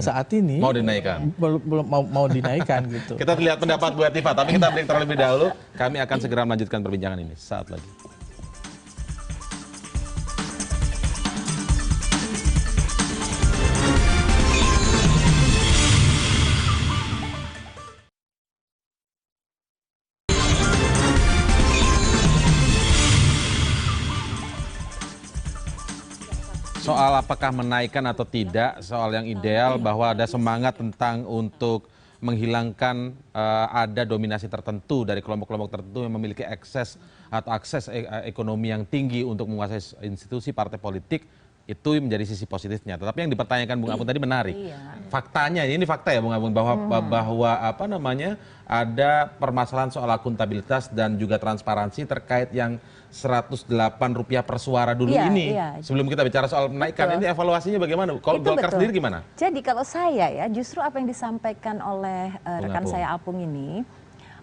saat ini mau dinaikkan, belum mau dinaikkan gitu. Kita lihat pendapat Bu Atifah, tapi kita break terlebih dahulu. Kami akan segera melanjutkan perbincangan ini saat lagi. Soal apakah menaikkan atau tidak, soal yang ideal bahwa ada semangat tentang untuk menghilangkan ada dominasi tertentu dari kelompok-kelompok tertentu yang memiliki akses ekonomi yang tinggi untuk menguasai institusi partai politik, itu menjadi sisi positifnya. Tetapi yang dipertanyakan Bung Apung tadi menarik. Faktanya, ini fakta ya Bung Apung, bahwa ada permasalahan soal akuntabilitas dan juga transparansi terkait yang Rp108 per suara dulu ini. Sebelum kita bicara soal menaikkan, ini evaluasinya bagaimana? Kalau Golkar sendiri gimana? Jadi kalau saya ya, justru apa yang disampaikan oleh rekan saya Apung ini,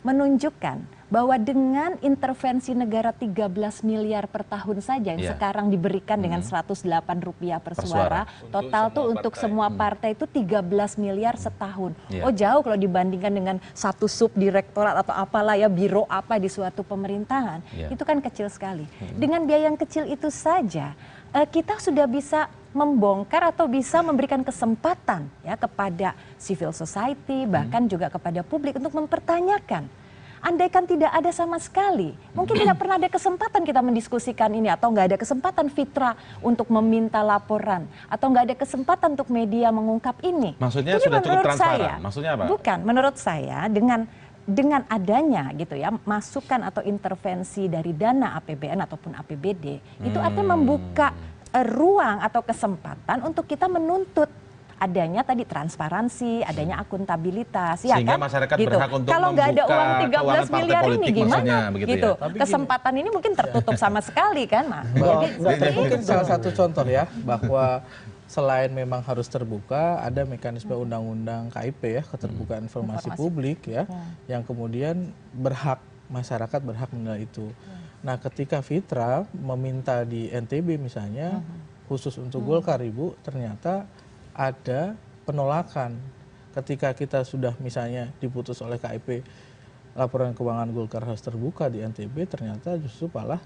menunjukkan bahwa dengan intervensi negara 13 miliar per tahun saja yang sekarang diberikan dengan Rp108 per suara, total tuh untuk semua partai itu 13 miliar setahun. Oh jauh kalau dibandingkan dengan satu subdirektorat atau apalah ya, biro apa di suatu pemerintahan, itu kan kecil sekali. Dengan biaya yang kecil itu saja, kita sudah bisa membongkar atau bisa memberikan kesempatan ya kepada civil society, bahkan juga kepada publik untuk mempertanyakan. Andaikan tidak ada sama sekali, mungkin tidak pernah ada kesempatan kita mendiskusikan ini, atau nggak ada kesempatan Fitra untuk meminta laporan, atau nggak ada kesempatan untuk media mengungkap ini. Maksudnya jadi sudah cukup transparan? Saya, maksudnya apa? Bukan, menurut saya dengan adanya gitu ya masukan atau intervensi dari dana APBN ataupun APBD, itu artinya membuka ruang atau kesempatan untuk kita menuntut adanya tadi transparansi, adanya akuntabilitas, ya sehingga kan? masyarakat Gitu. berhak untuk kalau nggak ada uang 13 miliar ini gimana? gitu. Ya? Kesempatan ini mungkin tertutup sama sekali kan, Mas? Jadi mungkin salah satu contoh ya bahwa selain memang harus terbuka, ada mekanisme undang-undang KIP ya, keterbukaan informasi publik ya, yang kemudian masyarakat berhak menilai itu. Nah, ketika Fitra meminta di NTB misalnya, khusus untuk Golkar Ibu, ternyata ada penolakan ketika kita sudah misalnya diputus oleh KIP, laporan keuangan Golkar harus terbuka di NTB, ternyata justru malah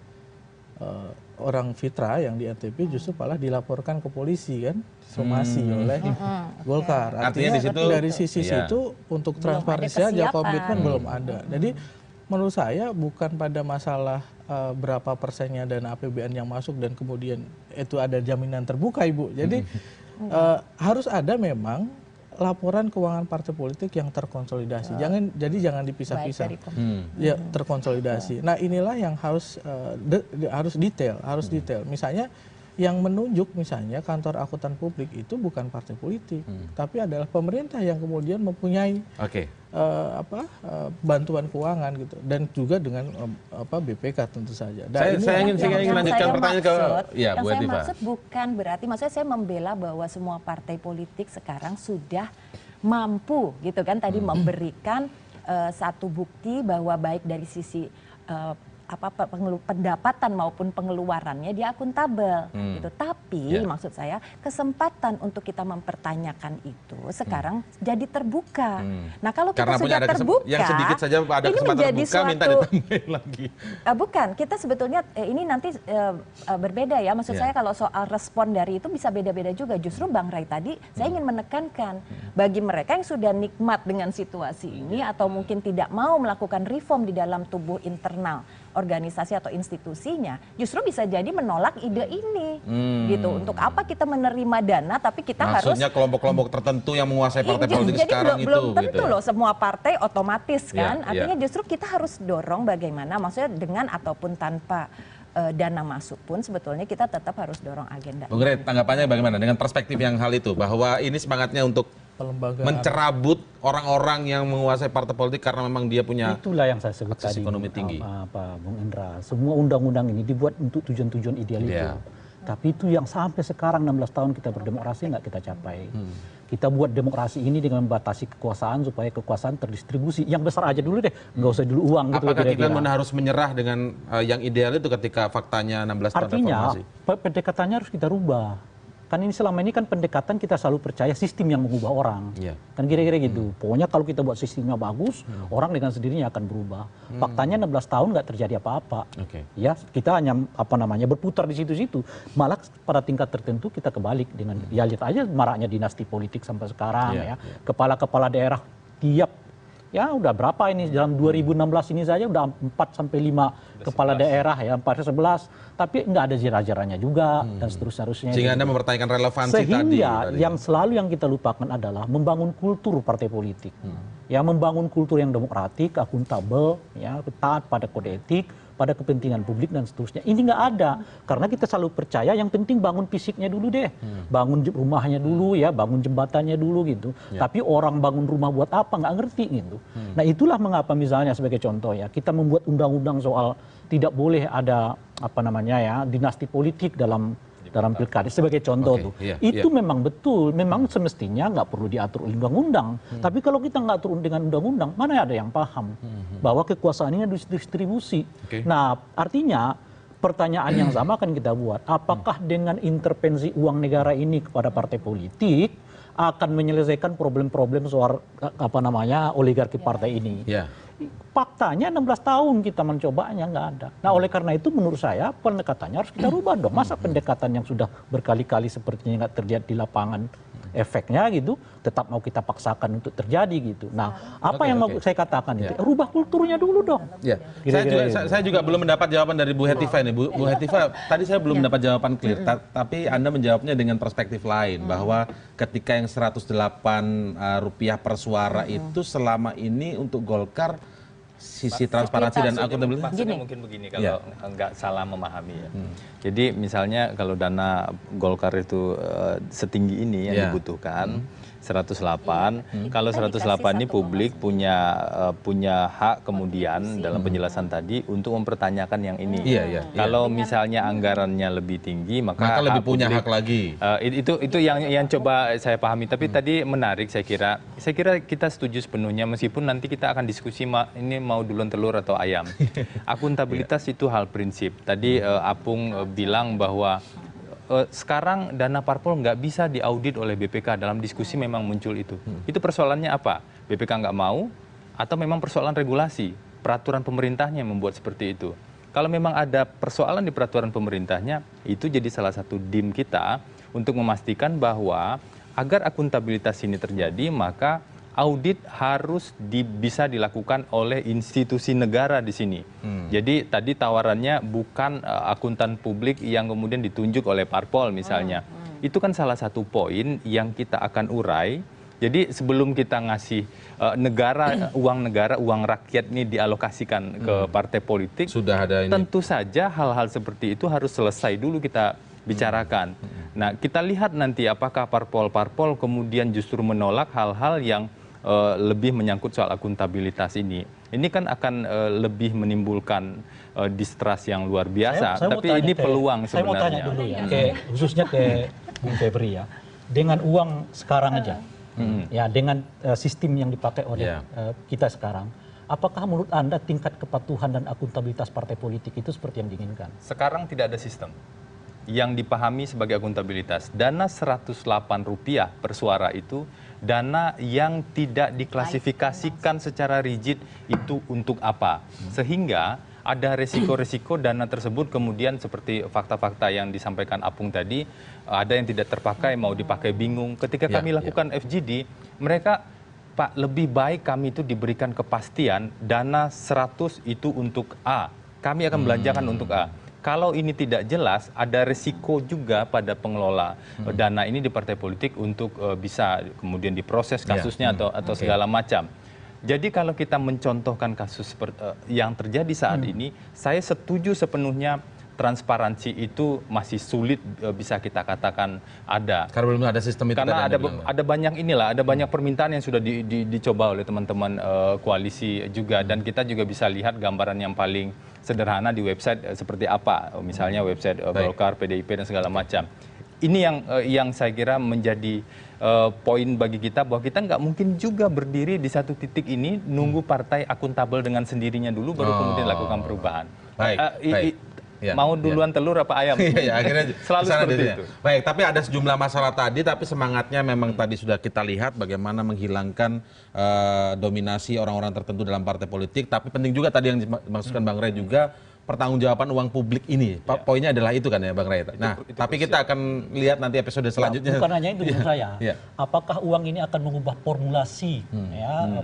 orang Fitra yang di NTB justru malah dilaporkan ke polisi kan, somasi oleh Golkar. Artinya di situ, dari sisi situ untuk transparansi aja komitmen belum ada. Jadi menurut saya bukan pada masalah berapa persennya dana APBN yang masuk dan kemudian itu ada jaminan terbuka Ibu. Jadi harus ada memang laporan keuangan partai politik yang terkonsolidasi. Jangan dipisah-pisah. Ya, terkonsolidasi. Nah, inilah yang harus detail. Misalnya yang menunjuk misalnya kantor akuntan publik itu bukan partai politik, tapi adalah pemerintah yang kemudian mempunyai bantuan keuangan gitu, dan juga dengan BPK tentu saja. Dan saya ingin lanjutkan pertanyaan ke Bu Etiva. Maksud bukan berarti, maksudnya saya membela bahwa semua partai politik sekarang sudah mampu gitu kan tadi memberikan satu bukti bahwa baik dari sisi pendapatan maupun pengeluarannya dia akuntabel gitu. Tapi maksud saya kesempatan untuk kita mempertanyakan itu sekarang jadi terbuka. Nah, kalau kita sudah terbuka, yang sedikit saja ada kesempatan terbuka minta ditambahin lagi. Bukan, kita sebetulnya ini nanti berbeda ya. Maksud saya kalau soal respon dari itu bisa beda-beda juga. Justru Bang Ray tadi saya ingin menekankan bagi mereka yang sudah nikmat dengan situasi ini atau mungkin tidak mau melakukan reform di dalam tubuh internal organisasi atau institusinya, justru bisa jadi menolak ide ini gitu. Untuk apa kita menerima dana tapi kita maksudnya kelompok-kelompok tertentu yang menguasai partai politik sekarang itu belum tentu gitu loh semua partai otomatis kan. Artinya justru kita harus dorong bagaimana, maksudnya dengan ataupun tanpa dana masuk pun sebetulnya kita tetap harus dorong agenda. Bung Rey, tanggapannya bagaimana dengan perspektif yang hal itu, bahwa ini semangatnya untuk mencerabut orang-orang yang menguasai partai politik karena memang dia punya itulah yang saya sebut akses tadi, ekonomi tinggi. Bung Indra, semua undang-undang ini dibuat untuk tujuan-tujuan ideal itu. Tapi itu yang sampai sekarang 16 tahun kita berdemokrasi nggak kita capai. Kita buat demokrasi ini dengan membatasi kekuasaan supaya kekuasaan terdistribusi. Yang besar aja dulu deh, nggak usah dulu uang. Apakah kita harus menyerah dengan yang ideal itu ketika faktanya 16 tahun reformasi? Artinya pendekatannya harus kita rubah. Kan ini selama ini kan pendekatan kita selalu percaya sistem yang mengubah orang. Kan kira-kira gitu. Pokoknya kalau kita buat sistemnya bagus, orang dengan sendirinya akan berubah. Faktanya 16 tahun nggak terjadi apa-apa. Ya, kita hanya berputar di situ-situ. Malah pada tingkat tertentu kita kebalik dengan lihat aja maraknya dinasti politik sampai sekarang ya. Kepala-kepala daerah tiap udah berapa ini dalam 2016 ini saja udah 4 sampai 5 kepala daerah ya, 4-11, tapi nggak ada zirah-zirahnya juga dan seterusnya. Sehingga Anda mempertanyakan relevansi sehingga tadi. Yang selalu yang kita lupakan adalah membangun kultur partai politik. Ya, membangun kultur yang demokratik, akuntabel, ya, taat pada kode etik, pada kepentingan publik dan seterusnya. Ini nggak ada, karena kita selalu percaya yang penting bangun fisiknya dulu deh, bangun rumahnya dulu ya, bangun jembatannya dulu gitu. Tapi orang bangun rumah buat apa nggak ngerti gitu. Nah, itulah mengapa misalnya sebagai contoh ya, kita membuat undang-undang soal tidak boleh ada dinasti politik dalam pilkada sebagai contoh itu memang betul, memang semestinya nggak perlu diatur oleh undang-undang. Tapi kalau kita nggak atur dengan undang-undang, mana ada yang paham bahwa kekuasaan ini distribusi. Nah, artinya pertanyaan yang sama akan kita buat. Apakah dengan intervensi uang negara ini kepada partai politik akan menyelesaikan problem-problem soal oligarki partai ini? Faktanya 16 tahun kita mencobanya nggak ada. Nah, oleh karena itu menurut saya pendekatannya harus kita rubah dong. Masa pendekatan yang sudah berkali-kali sepertinya nggak terlihat di lapangan efeknya gitu, tetap mau kita paksakan untuk terjadi gitu. Nah, apa yang mau saya katakan itu, rubah kulturnya dulu dong. Saya juga belum mendapat jawaban dari Bu Hetifah ini. Bu Hetifah, tadi saya belum mendapat jawaban clear, tapi Anda menjawabnya dengan perspektif lain, bahwa ketika yang Rp108 per suara itu selama ini untuk Golkar sisi transparansi dan akuntabilitas. Maksudnya mungkin begini kalau nggak salah memahami ya. Jadi misalnya kalau dana Golkar itu setinggi ini yang dibutuhkan 108, kalau 108 ini publik punya hak kemudian dalam penjelasan tadi untuk mempertanyakan yang ini. Kalau misalnya anggarannya lebih tinggi maka lebih punya hak lagi. Itu yang coba saya pahami. Tapi tadi menarik saya kira kita setuju sepenuhnya meskipun nanti kita akan diskusi ini mau duluan telur atau ayam. Akuntabilitas itu hal prinsip. Tadi Apung bilang bahwa sekarang dana parpol nggak bisa diaudit oleh BPK. Dalam diskusi memang muncul itu. Itu persoalannya apa? BPK nggak mau atau memang persoalan regulasi, peraturan pemerintahnya yang membuat seperti itu. Kalau memang ada persoalan di peraturan pemerintahnya, itu jadi salah satu dim kita untuk memastikan bahwa agar akuntabilitas ini terjadi, maka audit harus bisa dilakukan oleh institusi negara di sini. Jadi tadi tawarannya bukan akuntan publik yang kemudian ditunjuk oleh parpol misalnya. Itu kan salah satu poin yang kita akan urai. Jadi sebelum kita ngasih uang rakyat ini dialokasikan ke partai politik, sudah ada ini. Tentu saja hal-hal seperti itu harus selesai dulu kita bicarakan. Nah, kita lihat nanti apakah parpol-parpol kemudian justru menolak hal-hal yang lebih menyangkut soal akuntabilitas ini. Ini kan akan lebih menimbulkan distrust yang luar biasa. Tapi ini peluang sebenarnya. Saya mau tanya dulu ya, khususnya ke Bung Febri ya. Dengan uang sekarang aja, ya dengan sistem yang dipakai oleh kita sekarang, apakah menurut Anda tingkat kepatuhan dan akuntabilitas partai politik itu seperti yang diinginkan? Sekarang tidak ada sistem yang dipahami sebagai akuntabilitas. Dana Rp108 per suara itu dana yang tidak diklasifikasikan secara rigid itu untuk apa. Sehingga ada resiko-resiko dana tersebut kemudian seperti fakta-fakta yang disampaikan Apung tadi, ada yang tidak terpakai, mau dipakai bingung. Ketika kami lakukan FGD, mereka, Pak, lebih baik kami itu diberikan kepastian dana 100 itu untuk A. Kami akan belanjakan untuk A. Kalau ini tidak jelas, ada resiko juga pada pengelola dana ini di partai politik untuk bisa kemudian diproses kasusnya atau segala macam. Jadi kalau kita mencontohkan kasus yang terjadi saat ini, saya setuju sepenuhnya transparansi itu masih sulit bisa kita katakan ada. Karena belum ada sistem itu. Karena ada banyak ada banyak permintaan yang sudah dicoba oleh teman-teman koalisi juga, dan kita juga bisa lihat gambaran yang paling sederhana di website seperti apa, misalnya website Golkar, PDIP dan segala macam. Ini yang saya kira menjadi poin bagi kita, bahwa kita nggak mungkin juga berdiri di satu titik ini nunggu partai akuntabel dengan sendirinya dulu baru kemudian lakukan perubahan. Mau duluan telur apa ayam? Akhirnya selalu seperti itu. Baik, tapi ada sejumlah masalah tadi, tapi semangatnya memang tadi sudah kita lihat bagaimana menghilangkan dominasi orang-orang tertentu dalam partai politik. Tapi penting juga tadi yang dimaksudkan Bang Ray juga, pertanggungjawaban uang publik ini. Poinnya adalah itu kan ya Bang Ray. Nah, tapi kita akan lihat nanti episode selanjutnya. Bukan hanya itu menurut saya. Apakah uang ini akan mengubah formulasi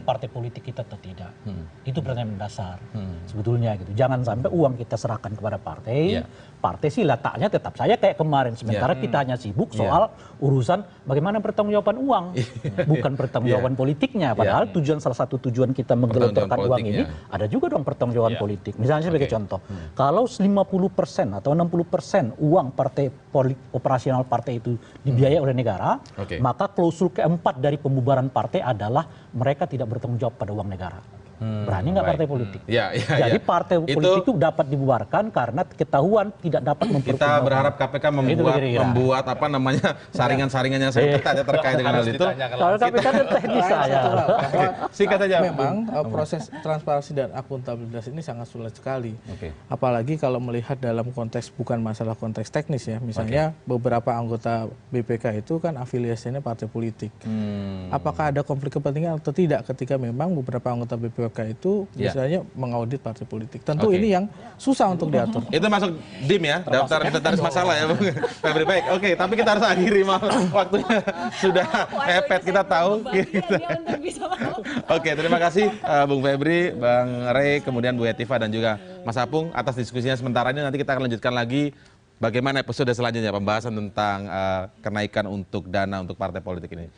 partai politik kita atau tidak? Itu pertanyaan mendasar sebetulnya gitu. Jangan sampai uang kita serahkan kepada partai. Partai sih letaknya tetap saja kayak kemarin. Sementara kita hanya sibuk soal urusan bagaimana pertanggungjawaban uang, bukan pertanggungjawaban politiknya. Padahal salah satu tujuan kita menggelontorkan uang ini ada juga dong pertanggungjawaban politik. Misalnya sebagai contoh, kalau 50% atau 60% uang partai operasional partai itu dibiayai oleh negara, maka klausul keempat dari pembubaran partai adalah mereka tidak bertanggung jawab pada uang negara. Berani nggak partai politik? Ya, Jadi partai politik itu dapat dibubarkan karena ketahuan tidak dapat kita berharap KPK membuat apa namanya saringan-saringan yang sangat ketat ya terkait dengan hal itu. Kalau KPK itu teknis saya. Singkat saja. Memang proses transparansi dan akuntabilitas ini sangat sulit sekali. Apalagi kalau melihat dalam konteks bukan masalah konteks teknis ya. Misalnya beberapa anggota BPK itu kan afiliasinya partai politik. Apakah ada konflik kepentingan atau tidak ketika memang beberapa anggota BPK itu misalnya mengaudit partai politik. Tentu ini yang susah untuk diatur. Itu masuk DIM ya, daftar inventaris masalah ya, Bung Febri. Baik, oke, tapi kita harus akhiri waktunya sudah mepet, kita tahu. Oke, terima kasih Bung Febri, Bang Rey, kemudian Bu Hetiva dan juga Mas Apung atas diskusinya sementara ini. Nanti kita akan lanjutkan lagi bagaimana episode selanjutnya pembahasan tentang kenaikan untuk dana untuk partai politik ini.